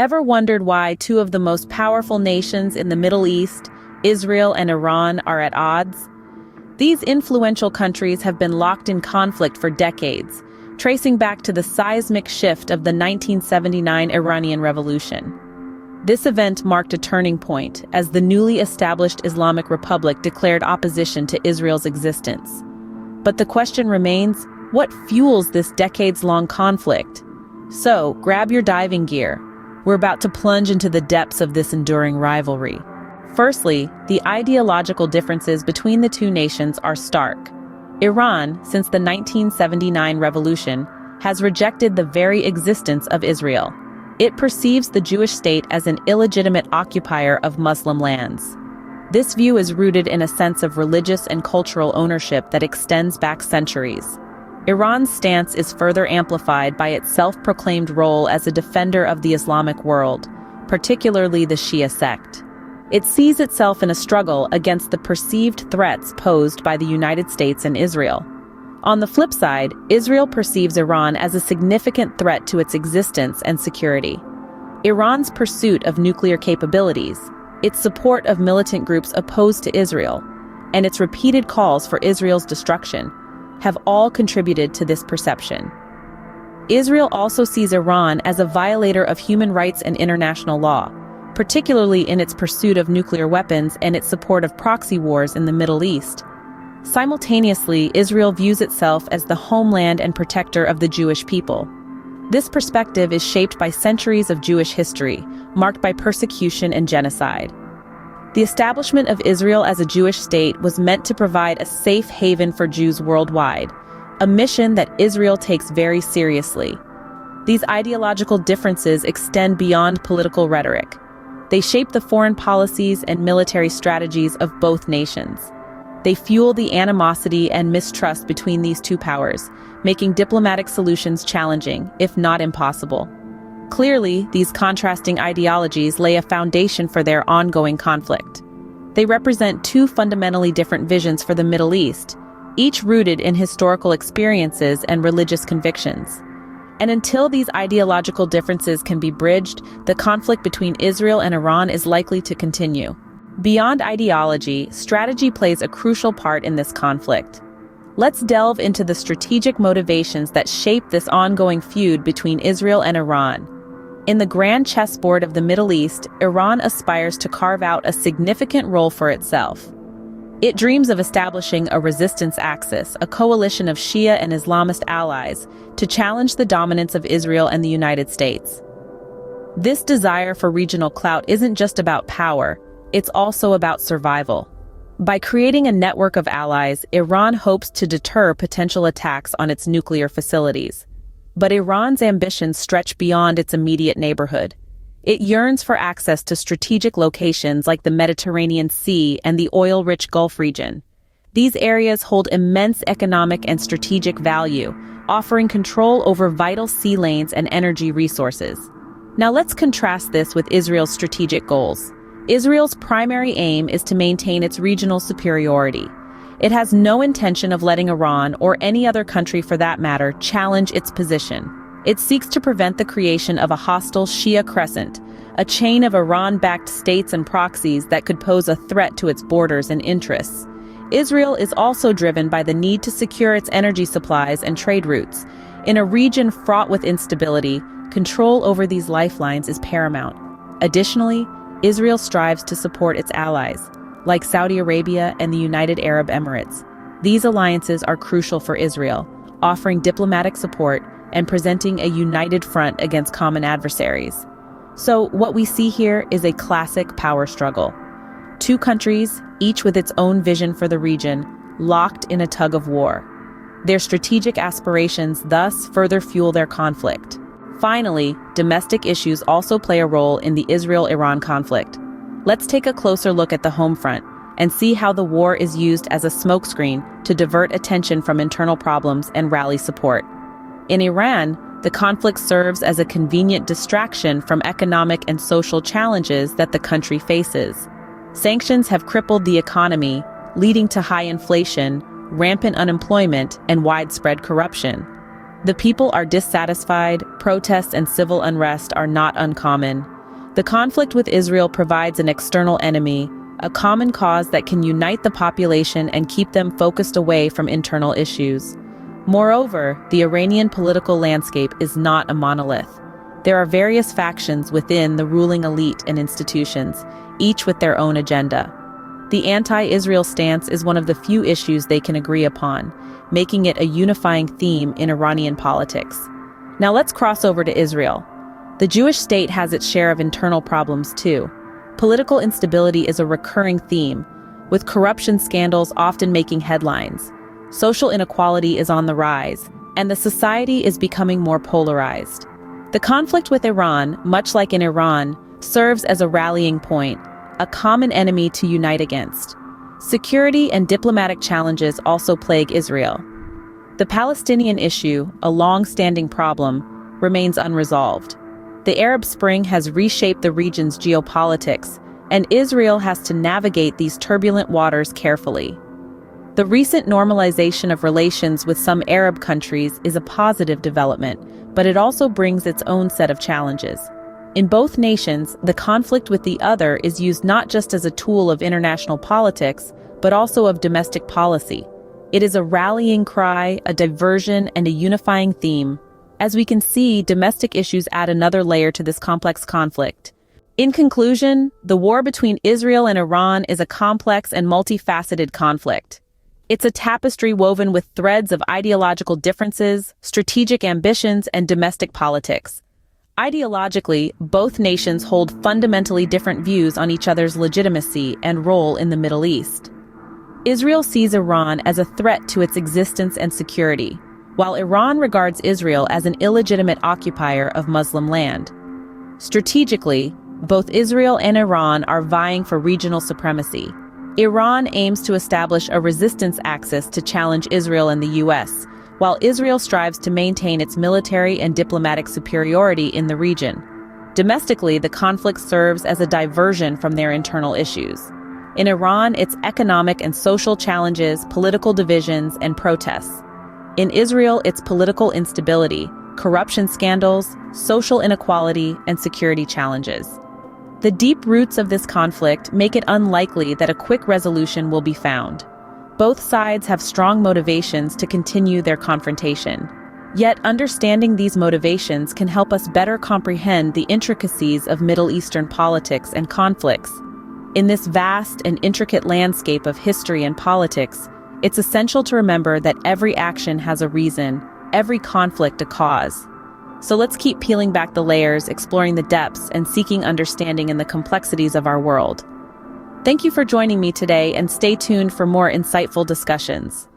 Ever wondered why two of the most powerful nations in the Middle East, Israel and Iran, are at odds? These influential countries have been locked in conflict for decades, tracing back to the seismic shift of the 1979 Iranian Revolution. This event marked a turning point as the newly established Islamic Republic declared opposition to Israel's existence. But the question remains, what fuels this decades-long conflict? So, grab your diving gear. We're about to plunge into the depths of this enduring rivalry. Firstly, the ideological differences between the two nations are stark. Iran, since the 1979 revolution, has rejected the very existence of Israel. It perceives the Jewish state as an illegitimate occupier of Muslim lands. This view is rooted in a sense of religious and cultural ownership that extends back centuries. Iran's stance is further amplified by its self-proclaimed role as a defender of the Islamic world, particularly the Shia sect. It sees itself in a struggle against the perceived threats posed by the United States and Israel. On the flip side, Israel perceives Iran as a significant threat to its existence and security. Iran's pursuit of nuclear capabilities, its support of militant groups opposed to Israel, and its repeated calls for Israel's destruction have all contributed to this perception. Israel also sees Iran as a violator of human rights and international law, particularly in its pursuit of nuclear weapons and its support of proxy wars in the Middle East. Simultaneously, Israel views itself as the homeland and protector of the Jewish people. This perspective is shaped by centuries of Jewish history, marked by persecution and genocide. The establishment of Israel as a Jewish state was meant to provide a safe haven for Jews worldwide, a mission that Israel takes very seriously. These ideological differences extend beyond political rhetoric. They shape the foreign policies and military strategies of both nations. They fuel the animosity and mistrust between these two powers, making diplomatic solutions challenging, if not impossible. Clearly, these contrasting ideologies lay a foundation for their ongoing conflict. They represent two fundamentally different visions for the Middle East, each rooted in historical experiences and religious convictions. And until these ideological differences can be bridged, the conflict between Israel and Iran is likely to continue. Beyond ideology, strategy plays a crucial part in this conflict. Let's delve into the strategic motivations that shape this ongoing feud between Israel and Iran. In the grand chessboard of the Middle East, Iran aspires to carve out a significant role for itself. It dreams of establishing a resistance axis, a coalition of Shia and Islamist allies, to challenge the dominance of Israel and the United States. This desire for regional clout isn't just about power, it's also about survival. By creating a network of allies, Iran hopes to deter potential attacks on its nuclear facilities. But Iran's ambitions stretch beyond its immediate neighborhood. It yearns for access to strategic locations like the Mediterranean Sea and the oil-rich Gulf region. These areas hold immense economic and strategic value, offering control over vital sea lanes and energy resources. Now let's contrast this with Israel's strategic goals. Israel's primary aim is to maintain its regional superiority. It has no intention of letting Iran, or any other country for that matter, challenge its position. It seeks to prevent the creation of a hostile Shia crescent, a chain of Iran-backed states and proxies that could pose a threat to its borders and interests. Israel is also driven by the need to secure its energy supplies and trade routes. In a region fraught with instability, control over these lifelines is paramount. Additionally, Israel strives to support its allies, like Saudi Arabia and the United Arab Emirates. These alliances are crucial for Israel, offering diplomatic support and presenting a united front against common adversaries. So what we see here is a classic power struggle. Two countries, each with its own vision for the region, locked in a tug of war. Their strategic aspirations thus further fuel their conflict. Finally, domestic issues also play a role in the Israel-Iran conflict. Let's take a closer look at the home front and see how the war is used as a smokescreen to divert attention from internal problems and rally support. In Iran, the conflict serves as a convenient distraction from economic and social challenges that the country faces. Sanctions have crippled the economy, leading to high inflation, rampant unemployment, and widespread corruption. The people are dissatisfied, protests and civil unrest are not uncommon. The conflict with Israel provides an external enemy, a common cause that can unite the population and keep them focused away from internal issues. Moreover, the Iranian political landscape is not a monolith. There are various factions within the ruling elite and institutions, each with their own agenda. The anti-Israel stance is one of the few issues they can agree upon, making it a unifying theme in Iranian politics. Now let's cross over to Israel. The Jewish state has its share of internal problems too. Political instability is a recurring theme, with corruption scandals often making headlines. Social inequality is on the rise, and the society is becoming more polarized. The conflict with Iran, much like in Iran, serves as a rallying point, a common enemy to unite against. Security and diplomatic challenges also plague Israel. The Palestinian issue, a long-standing problem, remains unresolved. The Arab Spring has reshaped the region's geopolitics, and Israel has to navigate these turbulent waters carefully. The recent normalization of relations with some Arab countries is a positive development, but it also brings its own set of challenges. In both nations, the conflict with the other is used not just as a tool of international politics, but also of domestic policy. It is a rallying cry, a diversion, and a unifying theme. As we can see, domestic issues add another layer to this complex conflict. In conclusion, the war between Israel and Iran is a complex and multifaceted conflict. It's a tapestry woven with threads of ideological differences, strategic ambitions, and domestic politics. Ideologically, both nations hold fundamentally different views on each other's legitimacy and role in the Middle East. Israel sees Iran as a threat to its existence and security, while Iran regards Israel as an illegitimate occupier of Muslim land. Strategically, both Israel and Iran are vying for regional supremacy. Iran aims to establish a resistance axis to challenge Israel and the US, while Israel strives to maintain its military and diplomatic superiority in the region. Domestically, the conflict serves as a diversion from their internal issues. In Iran, it's economic and social challenges, political divisions, and protests. In Israel, it's political instability, corruption scandals, social inequality, and security challenges. The deep roots of this conflict make it unlikely that a quick resolution will be found. Both sides have strong motivations to continue their confrontation. Yet understanding these motivations can help us better comprehend the intricacies of Middle Eastern politics and conflicts. In this vast and intricate landscape of history and politics, it's essential to remember that every action has a reason, every conflict a cause. So let's keep peeling back the layers, exploring the depths, and seeking understanding in the complexities of our world. Thank you for joining me today, and stay tuned for more insightful discussions.